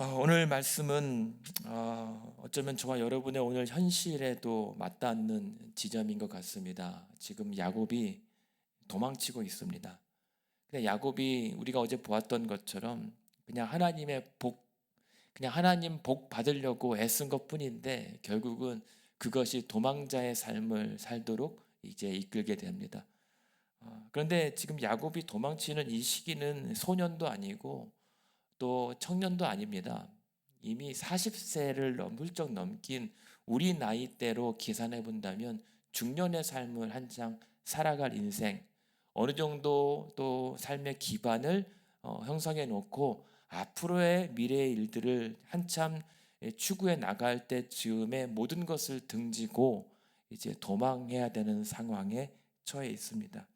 오늘 말씀은 어쩌면 저와 여러분의 오늘 현실에도 맞닿는 지점인 것 같습니다. 지금 야곱이 도망치고 있습니다. 근데 야곱이 우리가 어제 보았던 것처럼 그냥 그냥 하나님 복 받으려고 애쓴 것뿐인데 결국은 그것이 도망자의 삶을 살도록 이제 이끌게 됩니다. 그런데 지금 야곱이 도망치는 이 시기는 소년도 아니고 또 청년도 아닙니다. 이미 40세를 훌쩍 넘긴 우리 나이대로 계산해 본다면 중년의 삶을 한창 살아갈 인생, 어느 정도 또 삶의 기반을 형성해 놓고 앞으로의 미래의 일들을 한참 추구해 나갈 때쯤에 모든 것을 등지고 이제 도망해야 되는 상황에 처해 있습니다.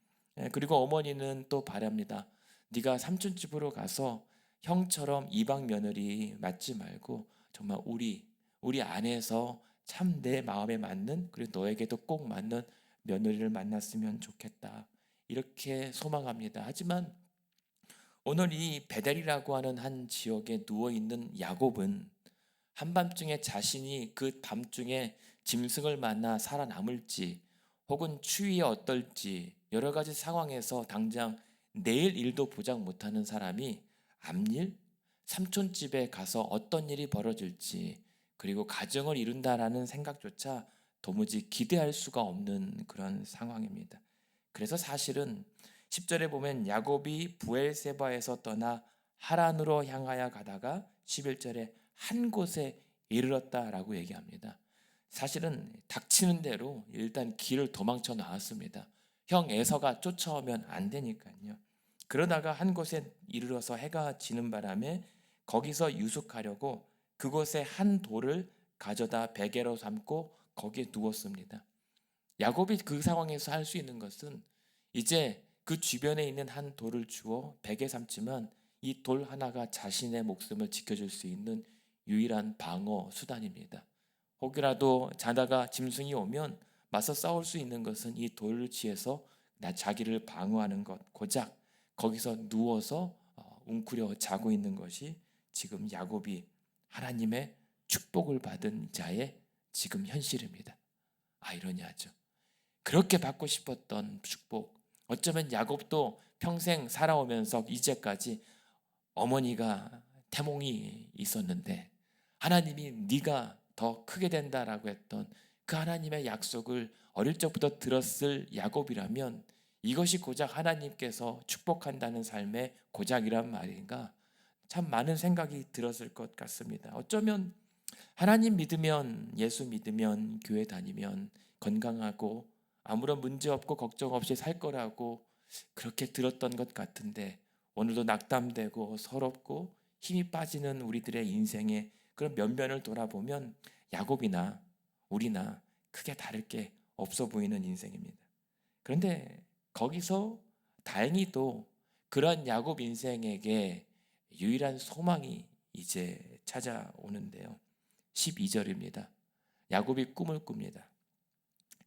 그리고 어머니는 또 바랍니다. 네가 삼촌 집으로 가서 형처럼 이방 며느리 맞지 말고 정말 우리 안에서 참 내 마음에 맞는, 그리고 너에게도 꼭 맞는 며느리를 만났으면 좋겠다, 이렇게 소망합니다. 하지만 오늘 이 베델이라고 하는 한 지역에 누워 있는 야곱은 한밤중에 자신이 그 밤중에 짐승을 만나 살아남을지 혹은 추위에 어떨지 여러 가지 상황에서 당장 내일 일도 보장 못하는 사람이 앞일, 삼촌집에 가서 어떤 일이 벌어질지, 그리고 가정을 이룬다라는 생각조차 도무지 기대할 수가 없는 그런 상황입니다. 그래서 사실은 10절에 보면 야곱이 부엘세바에서 떠나 하란으로 향하여 가다가 11절에 한 곳에 이르렀다라고 얘기합니다. 사실은 닥치는 대로 일단 길을 도망쳐 나왔습니다. 형 에서가 쫓아오면 안 되니까요. 그러다가 한 곳에 이르러서 해가 지는 바람에 거기서 유숙하려고 그곳에 한 돌을 가져다 베개로 삼고 거기에 누웠습니다. 야곱이 그 상황에서 할 수 있는 것은 이제 그 주변에 있는 한 돌을 주워 베개 삼지만 이 돌 하나가 자신의 목숨을 지켜줄 수 있는 유일한 방어 수단입니다. 혹이라도 자다가 짐승이 오면 맞서 싸울 수 있는 것은 이 돌을 취해서 자기를 방어하는 것, 고작 거기서 누워서 웅크려 자고 있는 것이 지금 야곱이 하나님의 축복을 받은 자의 지금 현실입니다. 아이러니하죠. 그렇게 받고 싶었던 축복, 어쩌면 야곱도 평생 살아오면서 이제까지 어머니가 태몽이 있었는데 하나님이 네가 더 크게 된다라고 했던 그 하나님의 약속을 어릴 적부터 들었을 야곱이라면 이것이 고작 하나님께서 축복한다는 삶의 고작이란 말인가, 참 많은 생각이 들었을 것 같습니다. 어쩌면 하나님 믿으면, 예수 믿으면, 교회 다니면 건강하고 아무런 문제 없고 걱정 없이 살 거라고 그렇게 들었던 것 같은데 오늘도 낙담되고 서럽고 힘이 빠지는 우리들의 인생의 그런 면면을 돌아보면 야곱이나 우리나 크게 다를 게 없어 보이는 인생입니다. 그런데 거기서 다행히도 그런 야곱 인생에게 유일한 소망이 이제 찾아오는데요. 12절입니다. 야곱이 꿈을 꿉니다.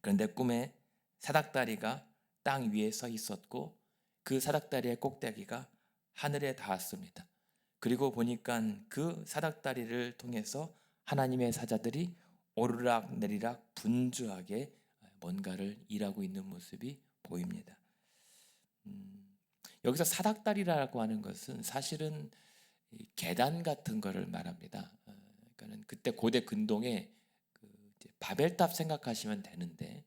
그런데 꿈에 사닥다리가 땅 위에 서 있었고 그 사닥다리의 꼭대기가 하늘에 닿았습니다. 그리고 보니까 그 사닥다리를 통해서 하나님의 사자들이 오르락 내리락 분주하게 뭔가를 일하고 있는 모습이 보입니다. 여기서 사닥다리라고 하는 것은 사실은 계단 같은 거를 말합니다. 그러니까는 그때 고대 근동에 그 바벨탑 생각하시면 되는데,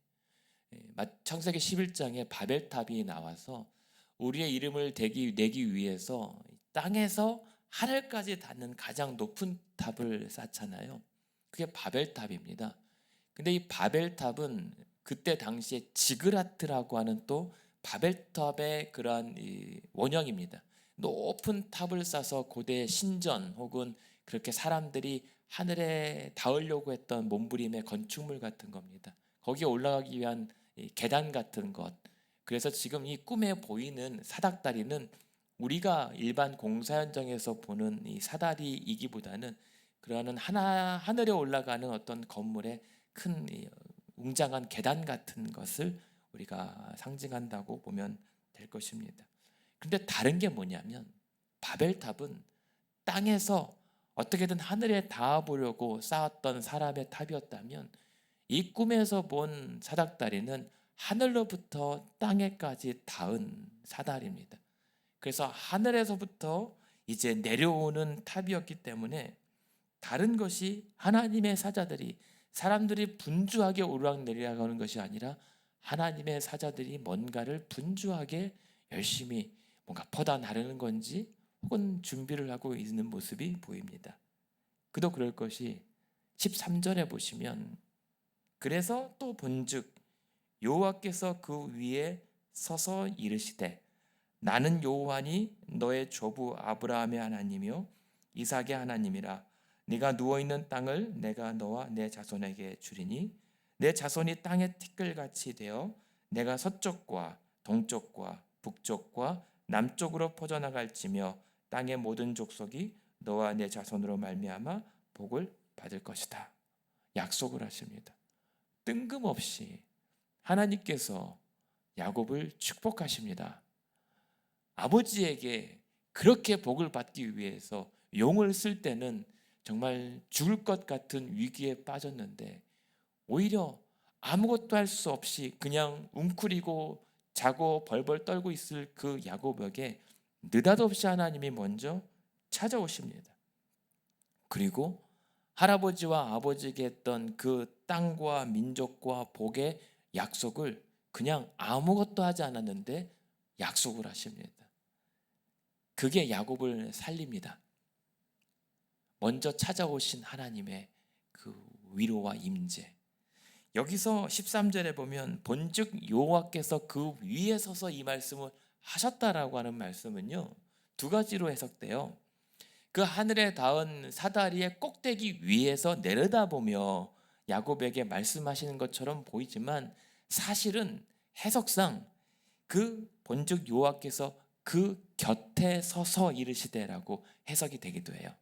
창세기 11장에 바벨탑이 나와서 우리의 이름을 내기 위해서 땅에서 하늘까지 닿는 가장 높은 탑을 쌓잖아요. 그게 바벨탑입니다. 근데 이 바벨탑은 그때 당시에 지그라트라고 하는 또 바벨탑의 그러한 원형입니다. 높은 탑을 쌓아서 고대 신전 혹은 그렇게 사람들이 하늘에 닿으려고 했던 몸부림의 건축물 같은 겁니다. 거기에 올라가기 위한 계단 같은 것. 그래서 지금 이 꿈에 보이는 사닥다리는 우리가 일반 공사 현장에서 보는 이 사다리이기보다는 그러한 하늘에 올라가는 어떤 건물의 큰 웅장한 계단 같은 것을 우리가 상징한다고 보면 될 것입니다. 근데 다른 게 뭐냐면 바벨탑은 땅에서 어떻게든 하늘에 닿아보려고 쌓았던 사람의 탑이었다면 이 꿈에서 본 사닥다리는 하늘로부터 땅에까지 닿은 사다리입니다. 그래서 하늘에서부터 이제 내려오는 탑이었기 때문에 다른 것이 하나님의 사자들이 사람들이 분주하게 오르락내리락 하는 것이 아니라 하나님의 사자들이 뭔가를 분주하게 열심히 뭔가 퍼다 나르는 건지 혹은 준비를 하고 있는 모습이 보입니다. 그도 그럴 것이 13절에 보시면 그래서 또 본즉 여호와께서 그 위에 서서 이르시되 나는 여호와니 너의 조부 아브라함의 하나님이요 이삭의 하나님이라. 네가 누워있는 땅을 내가 너와 내 자손에게 주리니 내 자손이 땅의 티끌같이 되어 내가 서쪽과 동쪽과 북쪽과 남쪽으로 퍼져나갈지며 땅의 모든 족속이 너와 내 자손으로 말미암아 복을 받을 것이다. 약속을 하십니다. 뜬금없이 하나님께서 야곱을 축복하십니다. 아버지에게 그렇게 복을 받기 위해서 용을 쓸 때는 정말 죽을 것 같은 위기에 빠졌는데 오히려 아무것도 할 수 없이 그냥 웅크리고 자고 벌벌 떨고 있을 그 야곱에게 느닷없이 하나님이 먼저 찾아오십니다. 그리고 할아버지와 아버지에게 했던 그 땅과 민족과 복의 약속을 그냥 아무것도 하지 않았는데 약속을 하십니다. 그게 야곱을 살립니다. 먼저 찾아오신 하나님의 그 위로와 임재. 여기서 13절에 보면 본즉 여호와께서 그 위에 서서 이 말씀을 하셨다라고 하는 말씀은요, 두 가지로 해석돼요. 그 하늘에 닿은 사다리의 꼭대기 위에서 내려다보며 야곱에게 말씀하시는 것처럼 보이지만 사실은 해석상 그 본즉 여호와께서 그 곁에 서서 이르시되라고 해석이 되기도 해요.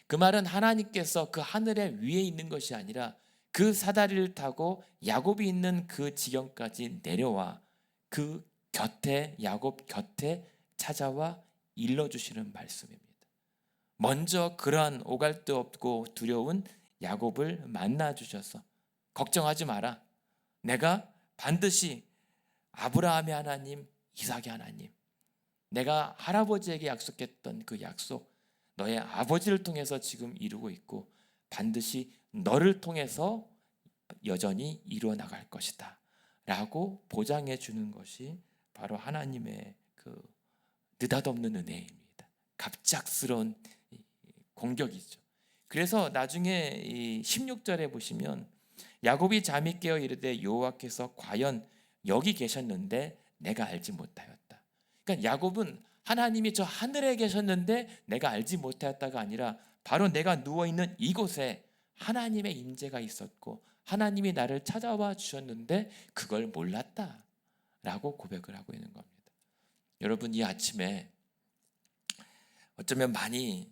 그 말은 하나님께서 그 하늘의 위에 있는 것이 아니라 그 사다리를 타고 야곱이 있는 그 지경까지 내려와 그 곁에 야곱 곁에 찾아와 일러주시는 말씀입니다. 먼저 그러한 오갈 데 없고 두려운 야곱을 만나 주셔서 걱정하지 마라. 내가 반드시 아브라함의 하나님, 이삭의 하나님, 내가 할아버지에게 약속했던 그 약속 너의 아버지를 통해서 지금 이루고 있고 반드시 너를 통해서 여전히 이루어 나갈 것이다 라고 보장해 주는 것이 바로 하나님의 그 느닷없는 은혜입니다. 갑작스러운 공격이죠. 그래서 나중에 이 16절에 보시면 야곱이 잠이 깨어 이르되 여호와께서 과연 여기 계셨는데 내가 알지 못하였다. 그러니까 야곱은 하나님이 저 하늘에 계셨는데 내가 알지 못하였다가 아니라 바로 내가 누워있는 이곳에 하나님의 임재가 있었고 하나님이 나를 찾아와 주셨는데 그걸 몰랐다 라고 고백을 하고 있는 겁니다. 여러분, 이 아침에 어쩌면 많이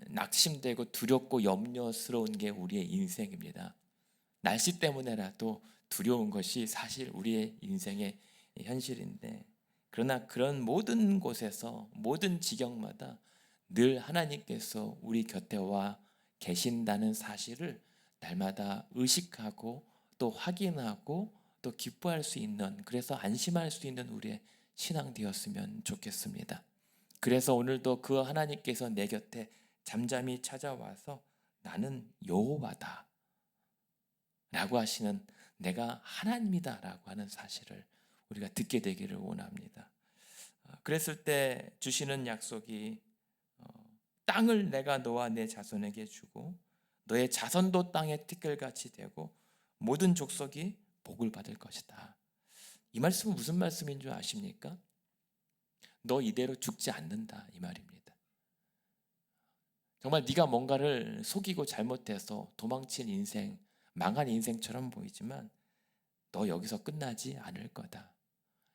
낙심되고 두렵고 염려스러운 게 우리의 인생입니다. 날씨 때문에라도 두려운 것이 사실 우리의 인생의 현실인데, 그러나 그런 모든 곳에서 모든 지경마다 늘 하나님께서 우리 곁에 와 계신다는 사실을 날마다 의식하고 또 확인하고 또 기뻐할 수 있는, 그래서 안심할 수 있는 우리의 신앙 되었으면 좋겠습니다. 그래서 오늘도 그 하나님께서 내 곁에 잠잠히 찾아와서 나는 여호와다 라고 하시는, 내가 하나님이다 라고 하는 사실을 우리가 듣게 되기를 원합니다. 그랬을 때 주시는 약속이 땅을 내가 너와 내 자손에게 주고 너의 자손도 땅의 티끌같이 되고 모든 족속이 복을 받을 것이다. 이 말씀은 무슨 말씀인 줄 아십니까? 너 이대로 죽지 않는다 이 말입니다. 정말 네가 뭔가를 속이고 잘못해서 도망친 인생, 망한 인생처럼 보이지만 너 여기서 끝나지 않을 거다.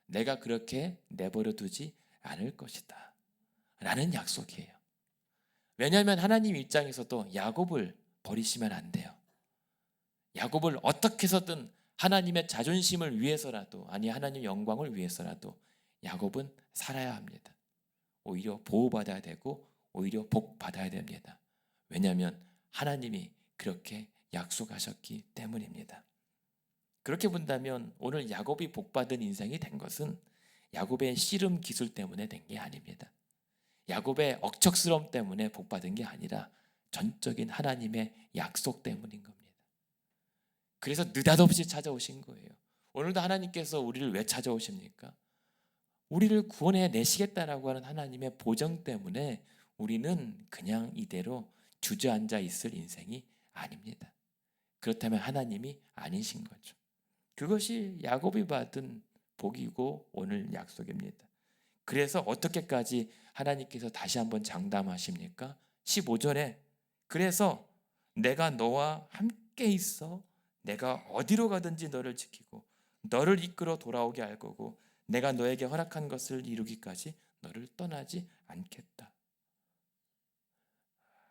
내가 그렇게 내버려 두지 않을 것이다 라는 약속이에요. 왜냐하면 하나님 입장에서도 야곱을 버리시면 안 돼요. 야곱을 어떻게 해서든 하나님의 자존심을 위해서라도, 아니 하나님의 영광을 위해서라도 야곱은 살아야 합니다. 오히려 보호받아야 되고 오히려 복 받아야 됩니다. 왜냐하면 하나님이 그렇게 약속하셨기 때문입니다. 그렇게 본다면 오늘 야곱이 복받은 인생이 된 것은 야곱의 씨름 기술 때문에 된 게 아닙니다. 야곱의 억척스러움 때문에 복받은 게 아니라 전적인 하나님의 약속 때문인 겁니다. 그래서 느닷없이 찾아오신 거예요. 오늘도 하나님께서 우리를 왜 찾아오십니까? 우리를 구원해 내시겠다라고 하는 하나님의 보정 때문에 우리는 그냥 이대로 주저앉아 있을 인생이 아닙니다. 그렇다면 하나님이 아니신 거죠. 그것이 야곱이 받은 복이고 오늘 약속입니다. 그래서 어떻게까지 하나님께서 다시 한번 장담하십니까? 15절에 그래서 내가 너와 함께 있어 내가 어디로 가든지 너를 지키고 너를 이끌어 돌아오게 할 거고 내가 너에게 허락한 것을 이루기까지 너를 떠나지 않겠다.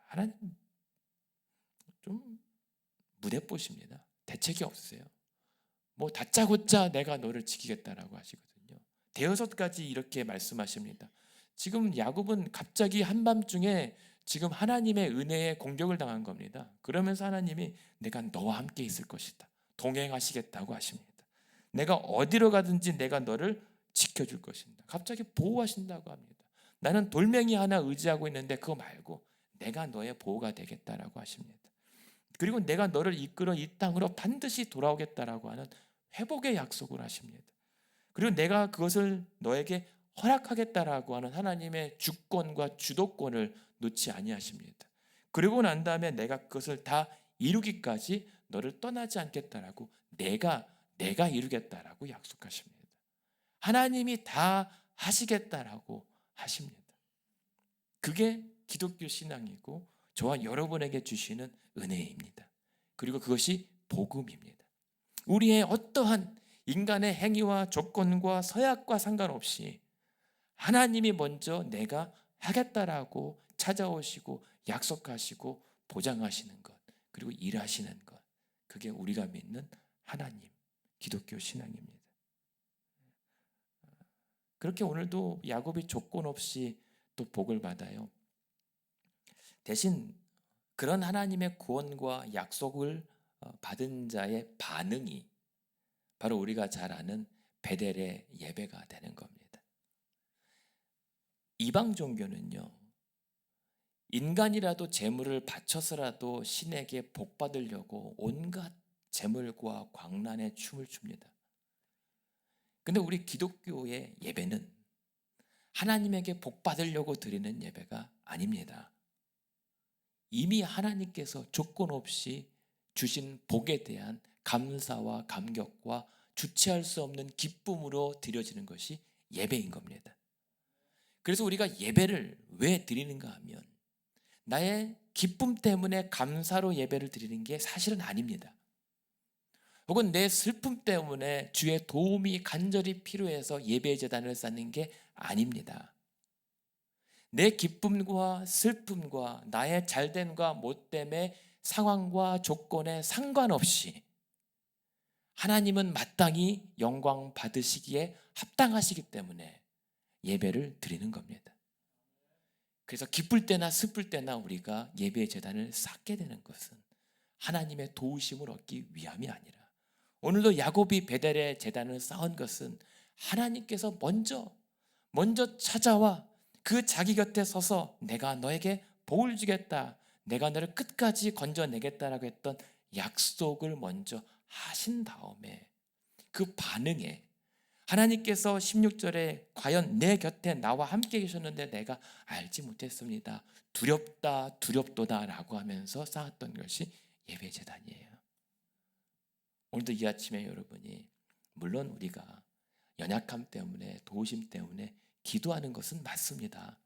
하나님 좀 무대뽀십니다. 대책이 없으세요. 뭐 다짜고짜 내가 너를 지키겠다라고 하시거든요. 대여섯 가지 이렇게 말씀하십니다. 지금 야곱은 갑자기 한밤중에 지금 하나님의 은혜에 공격을 당한 겁니다. 그러면서 하나님이 내가 너와 함께 있을 것이다. 동행하시겠다고 하십니다. 내가 어디로 가든지 내가 너를 지켜줄 것입니다. 갑자기 보호하신다고 합니다. 나는 돌멩이 하나 의지하고 있는데 그거 말고 내가 너의 보호가 되겠다라고 하십니다. 그리고 내가 너를 이끌어 이 땅으로 반드시 돌아오겠다라고 하는 회복의 약속을 하십니다. 그리고 내가 그것을 너에게 허락하겠다라고 하는 하나님의 주권과 주도권을 놓지 아니하십니다. 그리고 난 다음에 내가 그것을 다 이루기까지 너를 떠나지 않겠다라고 내가 이루겠다라고 약속하십니다. 하나님이 다 하시겠다라고 하십니다. 그게 기독교 신앙이고 저와 여러분에게 주시는 은혜입니다. 그리고 그것이 복음입니다. 우리의 어떠한 인간의 행위와 조건과 서약과 상관없이 하나님이 먼저 내가 하겠다라고 찾아오시고 약속하시고 보장하시는 것, 그리고 일하시는 것, 그게 우리가 믿는 하나님, 기독교 신앙입니다. 그렇게 오늘도 야곱이 조건 없이 또 복을 받아요. 대신 그런 하나님의 구원과 약속을 받은 자의 반응이 바로 우리가 잘 아는 베델의 예배가 되는 겁니다. 이방 종교는요, 인간이라도 제물을 바쳐서라도 신에게 복 받으려고 온갖 제물과 광란에 춤을 춥니다. 근데 우리 기독교의 예배는 하나님에게 복 받으려고 드리는 예배가 아닙니다. 이미 하나님께서 조건 없이 주신 복에 대한 감사와 감격과 주체할 수 없는 기쁨으로 드려지는 것이 예배인 겁니다. 그래서 우리가 예배를 왜 드리는가 하면 나의 기쁨 때문에 감사로 예배를 드리는 게 사실은 아닙니다. 혹은 내 슬픔 때문에 주의 도움이 간절히 필요해서 예배의 제단을 쌓는 게 아닙니다. 내 기쁨과 슬픔과 나의 잘됨과 못됨의 상황과 조건에 상관없이 하나님은 마땅히 영광 받으시기에 합당하시기 때문에 예배를 드리는 겁니다. 그래서 기쁠 때나 슬플 때나 우리가 예배의 제단을 쌓게 되는 것은 하나님의 도우심을 얻기 위함이 아니라, 오늘도 야곱이 베델의 제단을 쌓은 것은 하나님께서 먼저 찾아와 그 자기 곁에 서서 내가 너에게 복을 주겠다, 내가 너를 끝까지 건져내겠다라고 했던 약속을 먼저 하신 다음에 그 반응에 하나님께서 16절에 과연 내 곁에 나와 함께 계셨는데 내가 알지 못했습니다, 두렵다 두렵도다 라고 하면서 쌓았던 것이 예배제단이에요. 오늘도 이 아침에 여러분이, 물론 우리가 연약함 때문에 도우심 때문에 기도하는 것은 맞습니다.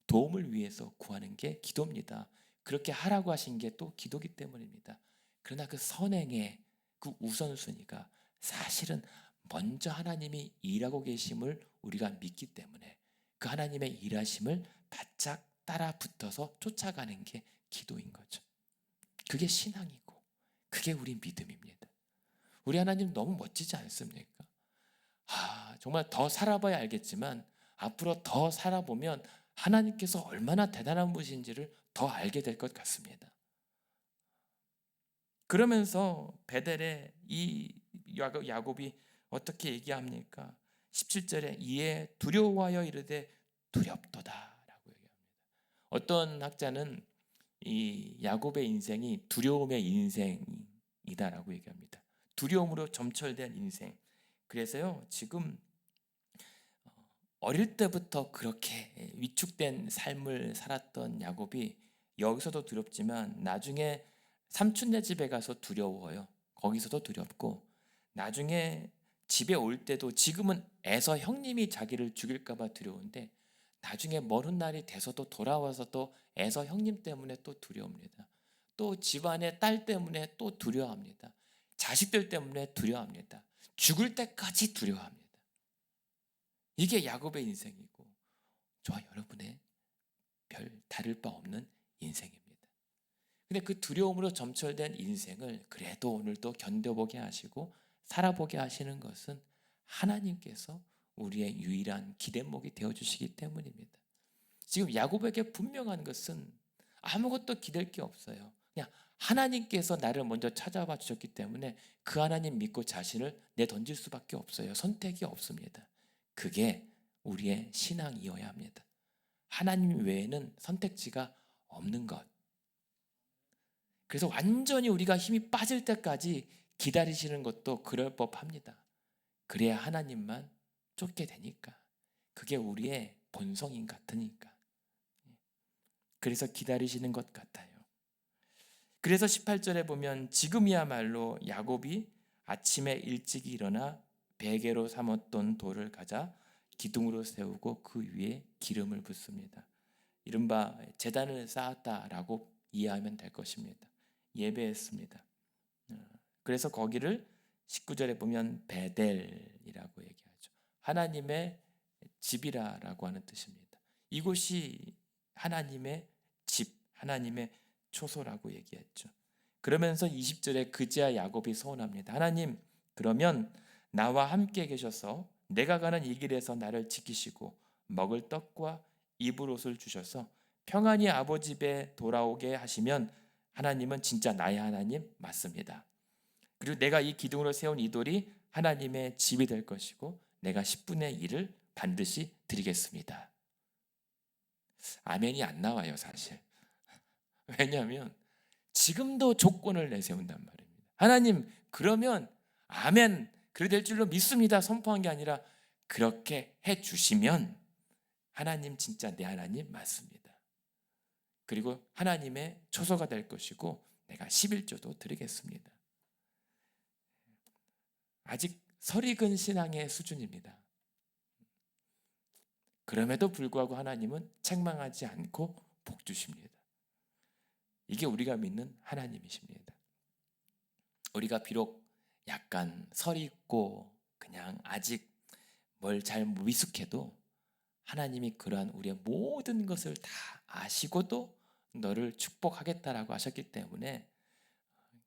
도움을 위해서 구하는 게 기도입니다. 그렇게 하라고 하신 게 또 기도기 때문입니다. 그러나 그 선행의 그 우선순위가 사실은 먼저 하나님이 일하고 계심을 우리가 믿기 때문에 그 하나님의 일하심을 바짝 따라 붙어서 쫓아가는 게 기도인 거죠. 그게 신앙이고 그게 우리 믿음입니다. 우리 하나님 너무 멋지지 않습니까? 정말 더 살아봐야 알겠지만 앞으로 더 살아보면 하나님께서 얼마나 대단한 분이신지를 더 알게 될 것 같습니다. 그러면서 베델에 이 야곱이 어떻게 얘기합니까? 17절에 이에 두려워하여 이르되 두렵도다라고 얘기합니다. 어떤 학자는 이 야곱의 인생이 두려움의 인생이다라고 얘기합니다. 두려움으로 점철된 인생. 그래서요, 지금 어릴 때부터 그렇게 위축된 삶을 살았던 야곱이 여기서도 두렵지만 나중에 삼촌네 집에 가서 두려워요. 거기서도 두렵고, 나중에 집에 올 때도 지금은 에서 형님이 자기를 죽일까 봐 두려운데 나중에 먼 날이 돼서도 돌아와서도 에서 형님 때문에 또 두려웁니다. 또 집안의 딸 때문에 또 두려워합니다. 자식들 때문에 두려워합니다. 죽을 때까지 두려워합니다. 이게 야곱의 인생이고 저와 여러분의 별 다를 바 없는 인생입니다. 근데 그 두려움으로 점철된 인생을 그래도 오늘도 견뎌보게 하시고 살아보게 하시는 것은 하나님께서 우리의 유일한 기대목이 되어주시기 때문입니다. 지금 야곱에게 분명한 것은 아무것도 기댈 게 없어요. 그냥 하나님께서 나를 먼저 찾아와 주셨기 때문에 그 하나님 믿고 자신을 내던질 수밖에 없어요. 선택이 없습니다. 그게 우리의 신앙이어야 합니다. 하나님 외에는 선택지가 없는 것. 그래서 완전히 우리가 힘이 빠질 때까지 기다리시는 것도 그럴 법합니다. 그래야 하나님만 쫓게 되니까. 그게 우리의 본성인 같으니까. 그래서 기다리시는 것 같아요. 그래서 18절에 보면 지금이야말로 야곱이 아침에 일찍 일어나 베개로 삼았던 돌을 가져 기둥으로 세우고 그 위에 기름을 붓습니다. 이른바 제단을 쌓았다라고 이해하면 될 것입니다. 예배했습니다. 그래서 거기를 19절에 보면 베델이라고 얘기하죠. 하나님의 집이라고 하는 뜻입니다. 이곳이 하나님의 집, 하나님의 초소라고 얘기했죠. 그러면서 20절에 그제야 야곱이 서원합니다. 하나님, 그러면 나와 함께 계셔서 내가 가는 이 길에서 나를 지키시고 먹을 떡과 입을 옷을 주셔서 평안히 아버지 집에 돌아오게 하시면 하나님은 진짜 나의 하나님 맞습니다. 그리고 내가 이 기둥으로 세운 이 돌이 하나님의 집이 될 것이고 내가 10분의 1을 반드시 드리겠습니다. 아멘이 안 나와요, 사실. 왜냐하면 지금도 조건을 내세운단 말입니다. 하나님, 그러면 아멘, 그래 될 줄로 믿습니다 선포한 게 아니라 그렇게 해주시면 하나님 진짜 내 하나님 맞습니다. 그리고 하나님의 초소가 될 것이고 내가 11조도 드리겠습니다. 아직 설익은 신앙의 수준입니다. 그럼에도 불구하고 하나님은 책망하지 않고 복 주십니다. 이게 우리가 믿는 하나님이십니다. 우리가 비록 약간 설익고 그냥 아직 뭘 잘 미숙해도 하나님이 그러한 우리의 모든 것을 다 아시고도 너를 축복하겠다라고 하셨기 때문에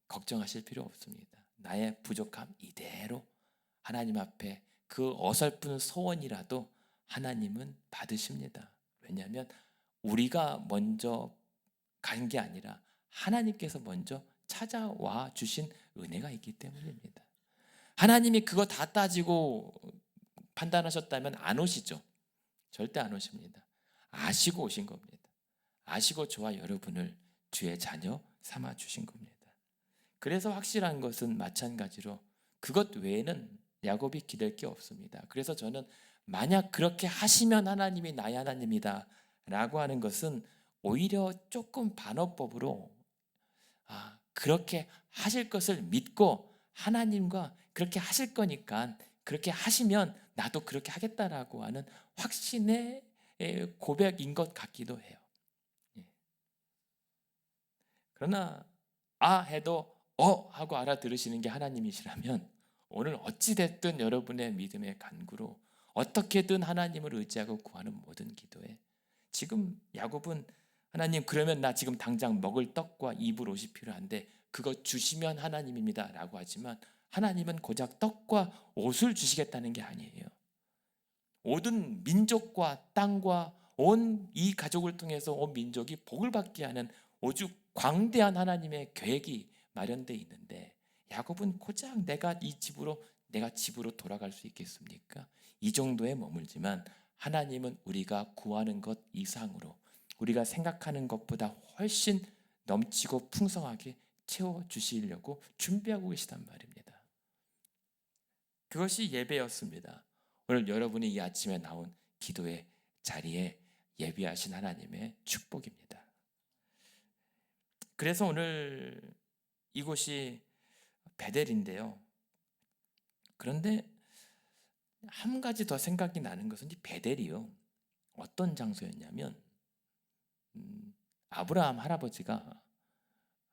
걱정하실 필요 없습니다. 나의 부족함 이대로 하나님 앞에 그 어설픈 소원이라도 하나님은 받으십니다. 왜냐하면 우리가 먼저 간 게 아니라 하나님께서 먼저 찾아와 주신 은혜가 있기 때문입니다. 하나님이 그거 다 따지고 판단하셨다면 안 오시죠. 절대 안 오십니다. 아시고 오신 겁니다. 아시고 저와 여러분을 주의 자녀 삼아 주신 겁니다. 그래서 확실한 것은 마찬가지로 그것 외에는 야곱이 기댈 게 없습니다. 그래서 저는 만약 그렇게 하시면 하나님이 나의 하나님이다 라고 하는 것은 오히려 조금 반어법으로 그렇게 하실 것을 믿고 하나님과 그렇게 하실 거니까 그렇게 하시면 나도 그렇게 하겠다라고 하는 확신의 고백인 것 같기도 해요. 그러나 해도 하고 알아들으시는 게 하나님이시라면 오늘 어찌됐든 여러분의 믿음의 간구로 어떻게든 하나님을 의지하고 구하는 모든 기도에 지금 야곱은 하나님 그러면 나 지금 당장 먹을 떡과 입을 옷이 필요한데 그거 주시면 하나님입니다 라고 하지만 하나님은 고작 떡과 옷을 주시겠다는 게 아니에요. 모든 민족과 땅과 온 이 가족을 통해서 온 민족이 복을 받게 하는 오죽 광대한 하나님의 계획이 마련되어 있는데 야곱은 고작 내가 집으로 돌아갈 수 있겠습니까? 이 정도에 머물지만 하나님은 우리가 구하는 것 이상으로 우리가 생각하는 것보다 훨씬 넘치고 풍성하게 채워주시려고 준비하고 계시단 말입니다. 그것이 예배였습니다. 오늘 여러분이 이 아침에 나온 기도의 자리에 예비하신 하나님의 축복입니다. 그래서 오늘 이곳이 베델인데요. 그런데 한 가지 더 생각이 나는 것은 이 베델이요. 어떤 장소였냐면 아브라함 할아버지가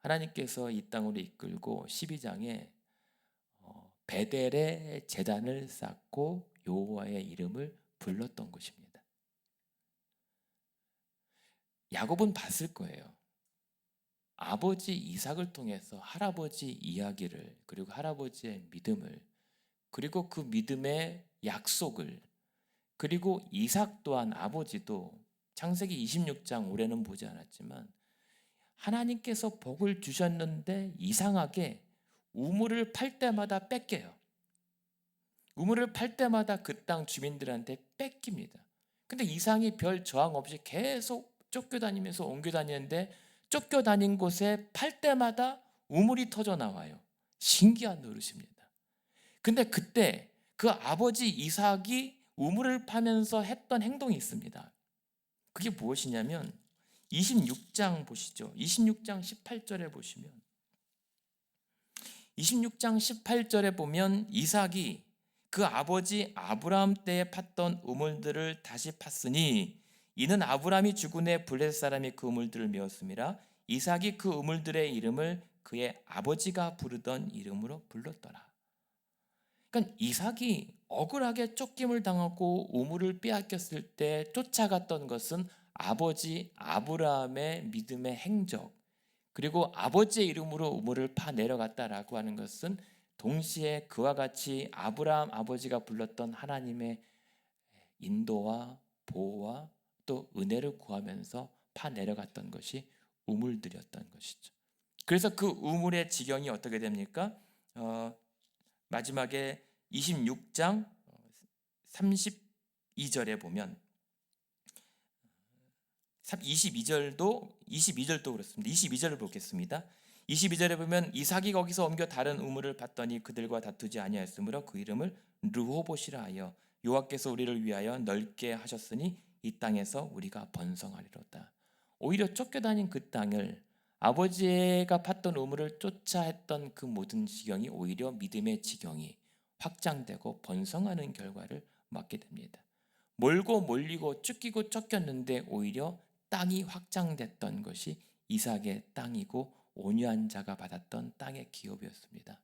하나님께서 이 땅으로 이끌고 12장에 베델에 제단을 쌓고 여호와의 이름을 불렀던 것입니다. 야곱은 봤을 거예요. 아버지 이삭을 통해서 할아버지 이야기를 그리고 할아버지의 믿음을 그리고 그 믿음의 약속을 그리고 이삭 또한 아버지도 창세기 26장 올해는 보지 않았지만 하나님께서 복을 주셨는데 이상하게 우물을 팔 때마다 뺏겨요. 우물을 팔 때마다 그 땅 주민들한테 뺏깁니다. 근데 이상이 별 저항 없이 계속 쫓겨다니면서 옮겨 다니는데 쫓겨다닌 곳에 팔 때마다 우물이 터져 나와요. 신기한 노릇입니다. 근데 그때 그 아버지 이삭이 우물을 파면서 했던 행동이 있습니다. 그게 무엇이냐면 26장 보시죠. 26장 18절에 보시면 26장 18절에 보면 이삭이 그 아버지 아브라함 때에 팠던 우물들을 다시 팠으니 이는 아브라함이 죽은 후에 블레셋 사람이 그 우물들을 메었음이라. 이삭이 그 우물들의 이름을 그의 아버지가 부르던 이름으로 불렀더라. 그러니까 이삭이 억울하게 쫓김을 당하고 우물을 빼앗겼을 때 쫓아갔던 것은 아버지 아브라함의 믿음의 행적 그리고 아버지의 이름으로 우물을 파 내려갔다라고 하는 것은 동시에 그와 같이 아브라함 아버지가 불렀던 하나님의 인도와 보호와 또 은혜를 구하면서 파 내려갔던 것이 우물들이었던 것이죠. 그래서 그 우물의 지경이 어떻게 됩니까? 마지막에 26장 32절에 보면 22절도 그렇습니다. 22절을 보겠습니다. 22절에 보면 이삭이 거기서 옮겨 다른 우물을 봤더니 그들과 다투지 아니하였으므로 그 이름을 르호봇이라 하여 여호와께서 우리를 위하여 넓게 하셨으니 이 땅에서 우리가 번성하리로다. 오히려 쫓겨다닌 그 땅을 아버지가 팠던 우물을 쫓아 했던 그 모든 지경이 오히려 믿음의 지경이 확장되고 번성하는 결과를 맞게 됩니다. 몰고 몰리고 쫓기고 쫓겼는데 오히려 땅이 확장됐던 것이 이삭의 땅이고 온유한 자가 받았던 땅의 기업이었습니다.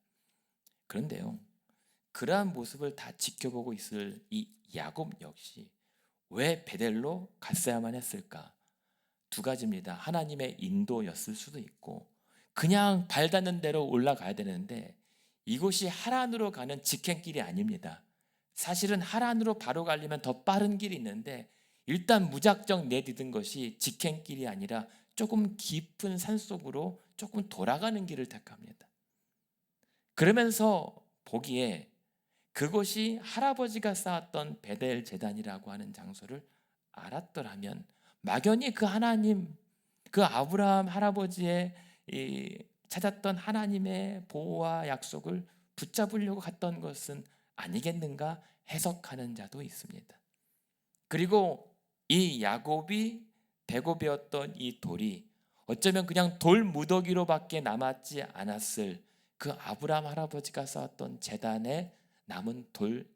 그런데요, 그러한 모습을 다 지켜보고 있을 이 야곱 역시 왜 베델로 갔어야만 했을까? 두 가지입니다. 하나님의 인도였을 수도 있고 그냥 발 닿는 대로 올라가야 되는데 이곳이 하란으로 가는 직행길이 아닙니다. 사실은 하란으로 바로 가려면 더 빠른 길이 있는데 일단 무작정 내디딘 것이 직행길이 아니라 조금 깊은 산속으로 조금 돌아가는 길을 택합니다. 그러면서 보기에 그곳이 할아버지가 쌓았던 베델 제단이라고 하는 장소를 알았더라면 막연히 그 하나님, 그 아브라함 할아버지의 찾았던 하나님의 보호와 약속을 붙잡으려고 갔던 것은 아니겠는가 해석하는 자도 있습니다. 그리고 이 야곱이 배고비었던 이 돌이 어쩌면 그냥 돌 무더기로밖에 남았지 않았을 그 아브라함 할아버지가 쌓았던 제단에 남은 돌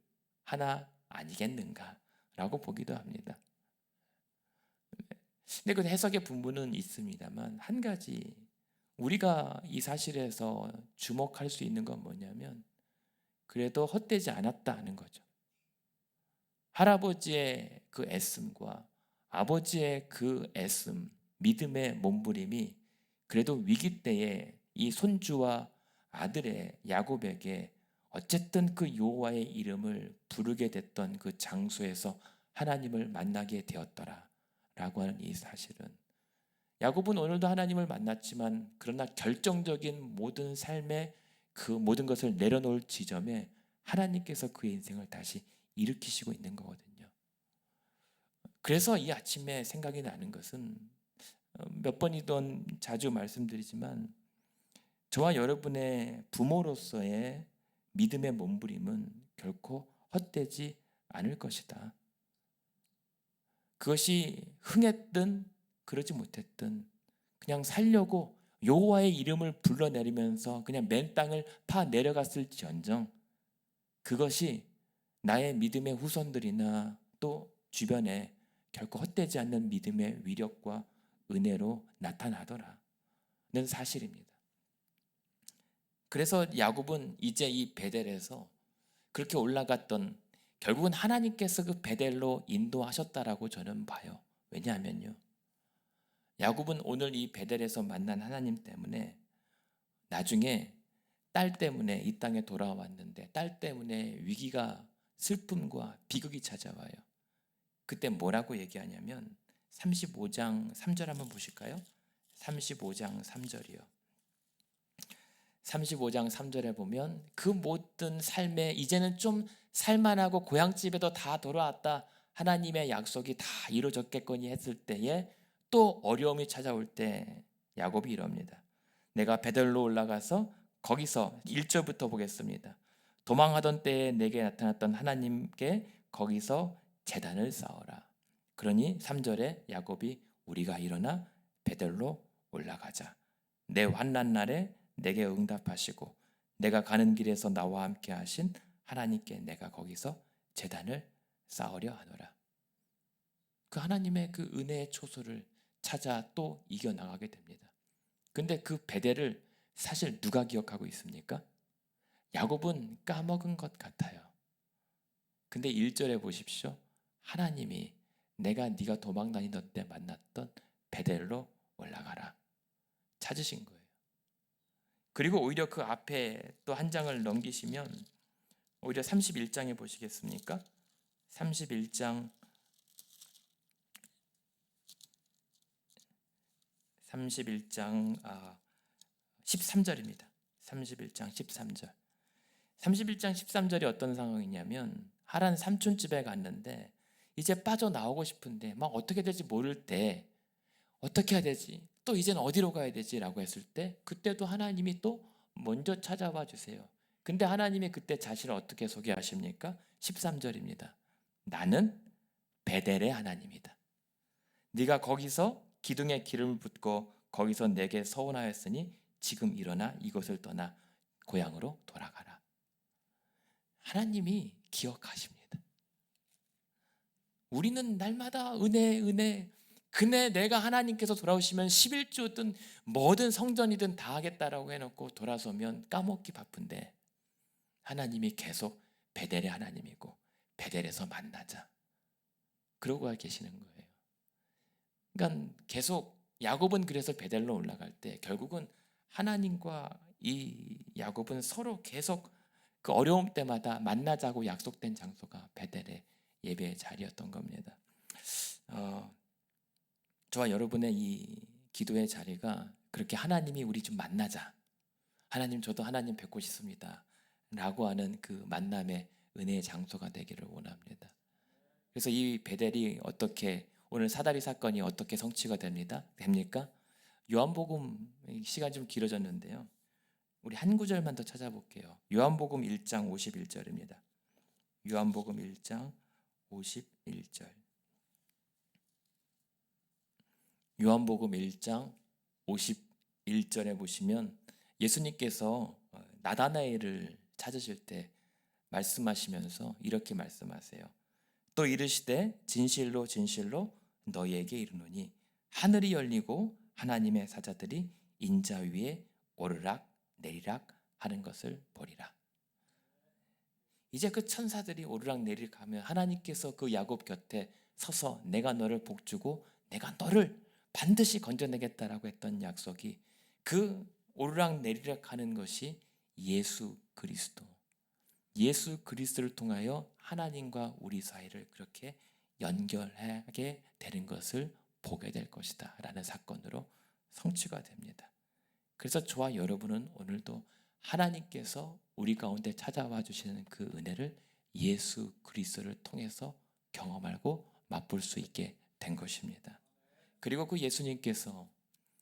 하나 아니겠는가라고 보기도 합니다. 근데 그 해석의 분분은 있습니다만 한 가지 우리가 이 사실에서 주목할 수 있는 건 뭐냐면 그래도 헛되지 않았다는 거죠. 할아버지의 그 애씀과 아버지의 그 애씀, 믿음의 몸부림이 그래도 위기 때에 이 손주와 아들의 야곱에게 어쨌든 그 여호와의 이름을 부르게 됐던 그 장소에서 하나님을 만나게 되었더라. 라고 하는 이 사실은, 야곱은 오늘도 하나님을 만났지만 그러나 결정적인 모든 삶의 그 모든 것을 내려놓을 지점에 하나님께서 그의 인생을 다시 일으키시고 있는 거거든요. 그래서 이 아침에 생각이 나는 것은 몇 번이든 자주 말씀드리지만 저와 여러분의 부모로서의 믿음의 몸부림은 결코 헛되지 않을 것이다. 그것이 흥했든 그러지 못했든 그냥 살려고 여호와의 이름을 불러내리면서 그냥 맨 땅을 파 내려갔을지언정 그것이 나의 믿음의 후손들이나 또 주변에 결코 헛되지 않는 믿음의 위력과 은혜로 나타나더라는 사실입니다. 그래서 야곱은 이제 이 베델에서 그렇게 올라갔던, 결국은 하나님께서 그 베델로 인도하셨다라고 저는 봐요. 왜냐하면요, 야곱은 오늘 이 베델에서 만난 하나님 때문에 나중에 딸 때문에 이 땅에 돌아왔는데 딸 때문에 위기가, 슬픔과 비극이 찾아와요. 그때 뭐라고 얘기하냐면 35장 3절 한번 보실까요? 35장 3절이요. 35장 3절에 보면 그 모든 삶에 이제는 좀 살만하고 고향집에도 다 돌아왔다, 하나님의 약속이 다 이루어졌겠거니 했을 때에 또 어려움이 찾아올 때 야곱이 이럽니다. 내가 베델로 올라가서 거기서 1절부터 보겠습니다. 도망하던 때에 내게 나타났던 하나님께 거기서 제단을 쌓아라. 그러니 3절에 야곱이 우리가 일어나 베델로 올라가자. 내 환난 날에 내게 응답하시고 내가 가는 길에서 나와 함께 하신 하나님께 내가 거기서 제단을 쌓으려 하노라. 그 하나님의 그 은혜의 초소를 찾아 또 이겨나가게 됩니다. 근데 그 베델을 사실 누가 기억하고 있습니까? 야곱은 까먹은 것 같아요. 근데 1절에 보십시오. 하나님이 내가 네가 도망 다니던 때 만났던 베델로 올라가라 찾으신 거예요. 그리고 오히려 그 앞에 또 한 장을 넘기시면 오히려 31장에 보시겠습니까? 31장 13절입니다. 31장 13절. 31장 13절이 어떤 상황이냐면 하란 삼촌 집에 갔는데 이제 빠져나오고 싶은데 막 어떻게 될지 모를 때 어떻게 해야 되지? 또 이제는 어디로 가야 되지? 라고 했을 때 그때도 하나님이 또 먼저 찾아와 주세요. 근데 하나님이 그때 자신을 어떻게 소개하십니까? 13절입니다. 나는 베델의 하나님이다. 네가 거기서 기둥에 기름을 붓고 거기서 내게 서원하였으니 지금 일어나 이곳을 떠나 고향으로 돌아가라. 하나님이 기억하십니다. 우리는 날마다 은혜 근데 내가 하나님께서 돌아오시면 11조든 뭐든 성전이든 다 하겠다라고 해놓고 돌아서면 까먹기 바쁜데 하나님이 계속 베델의 하나님이고 베델에서 만나자 그러고 계시는 거예요. 그러니까 계속 야곱은 그래서 베델로 올라갈 때 결국은 하나님과 이 야곱은 서로 계속 그 어려움 때마다 만나자고 약속된 장소가 베델의 예배의 자리였던 겁니다. 저와 여러분의 이 기도의 자리가 그렇게 하나님이 우리 좀 만나자, 하나님 저도 하나님 뵙고 싶습니다 라고 하는 그 만남의 은혜의 장소가 되기를 원합니다. 그래서 이 베델이 어떻게, 오늘 사다리 사건이 어떻게 성취가 됩니까? 요한복음, 시간이 좀 길어졌는데요, 우리 한 구절만 더 찾아볼게요. 요한복음 1장 51절입니다. 요한복음 1장 51절. 요한복음 1장 51절에 보시면 예수님께서 나다나엘을 찾으실 때 말씀하시면서 이렇게 말씀하세요. 또 이르시되 진실로 진실로 너희에게 이르노니 하늘이 열리고 하나님의 사자들이 인자 위에 오르락 내리락 하는 것을 보리라. 이제 그 천사들이 오르락 내리락 하면 하나님께서 그 야곱 곁에 서서 내가 너를 복주고 내가 너를 반드시 건져내겠다라고 했던 약속이, 그 오르락 내리락 하는 것이 예수 그리스도, 예수 그리스도를 통하여 하나님과 우리 사이를 그렇게 연결하게 되는 것을 보게 될 것이다 라는 사건으로 성취가 됩니다. 그래서 저와 여러분은 오늘도 하나님께서 우리 가운데 찾아와 주시는 그 은혜를 예수 그리스도를 통해서 경험하고 맛볼 수 있게 된 것입니다. 그리고 그 예수님께서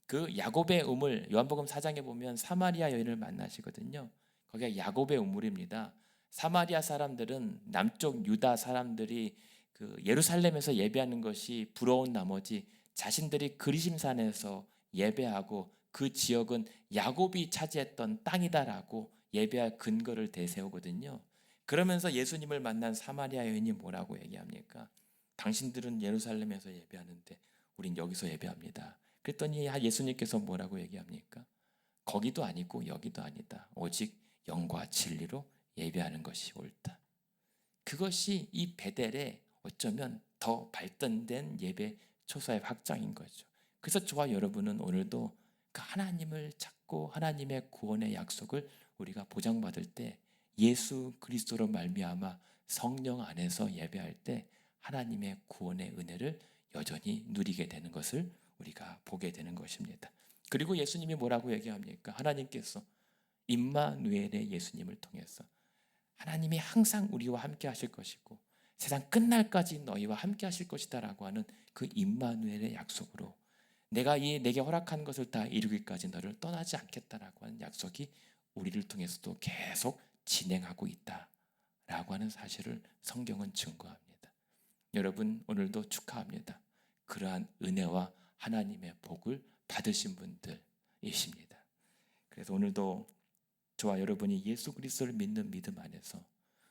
그 야곱의 우물, 요한복음 4장에 보면 사마리아 여인을 만나시거든요. 거기가 야곱의 우물입니다. 사마리아 사람들은 남쪽 유다 사람들이 그 예루살렘에서 예배하는 것이 부러운 나머지 자신들이 그리심산에서 예배하고 그 지역은 야곱이 차지했던 땅이다라고 예배할 근거를 대세우거든요. 그러면서 예수님을 만난 사마리아 여인이 뭐라고 얘기합니까? 당신들은 예루살렘에서 예배하는데 우린 여기서 예배합니다. 그랬더니 예수님께서 뭐라고 얘기합니까? 거기도 아니고 여기도 아니다. 오직 영과 진리로 예배하는 것이 옳다. 그것이 이 베델의 어쩌면 더 발전된 예배 초소의 확장인 거죠. 그래서 저와 여러분은 오늘도 그 하나님을 찾고 하나님의 구원의 약속을 우리가 보장받을 때 예수 그리스도로 말미암아 성령 안에서 예배할 때 하나님의 구원의 은혜를 여전히 누리게 되는 것을 우리가 보게 되는 것입니다. 그리고 예수님이 뭐라고 얘기합니까? 하나님께서 임마누엘의 예수님을 통해서 하나님이 항상 우리와 함께 하실 것이고 세상 끝날까지 너희와 함께 하실 것이다 라고 하는 그 임마누엘의 약속으로 내가 내게 허락한 것을 다 이루기까지 너를 떠나지 않겠다라고 하는 약속이 우리를 통해서도 계속 진행하고 있다라고 하는 사실을 성경은 증거합니다. 여러분 오늘도 축하합니다. 그러한 은혜와 하나님의 복을 받으신 분들이십니다. 그래서 오늘도 저와 여러분이 예수 그리스도를 믿는 믿음 안에서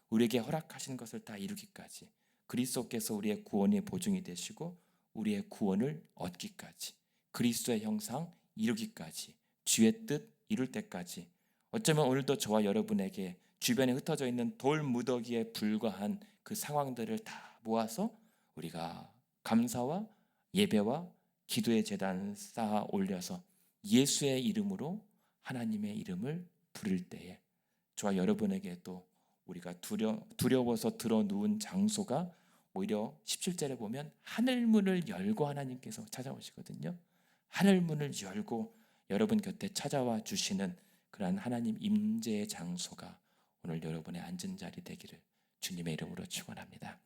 우리에게 허락하신 것을 다 이루기까지 그리스도께서 우리의 구원의 보증이 되시고 우리의 구원을 얻기까지 그리스도의 형상 이루기까지 주의 뜻 이룰 때까지 어쩌면 오늘도 저와 여러분에게 주변에 흩어져 있는 돌 무더기에 불과한 그 상황들을 다 모아서 우리가 감사와 예배와 기도의 제단 쌓아 올려서 예수의 이름으로 하나님의 이름을 부를 때에 저와 여러분에게 또 우리가 두려워서 들어 누운 장소가 오히려 17절에 보면 하늘문을 열고 하나님께서 찾아오시거든요. 하늘문을 열고 여러분 곁에 찾아와 주시는 그러한 하나님 임재의 장소가 오늘 여러분의 앉은 자리 되기를 주님의 이름으로 축원합니다.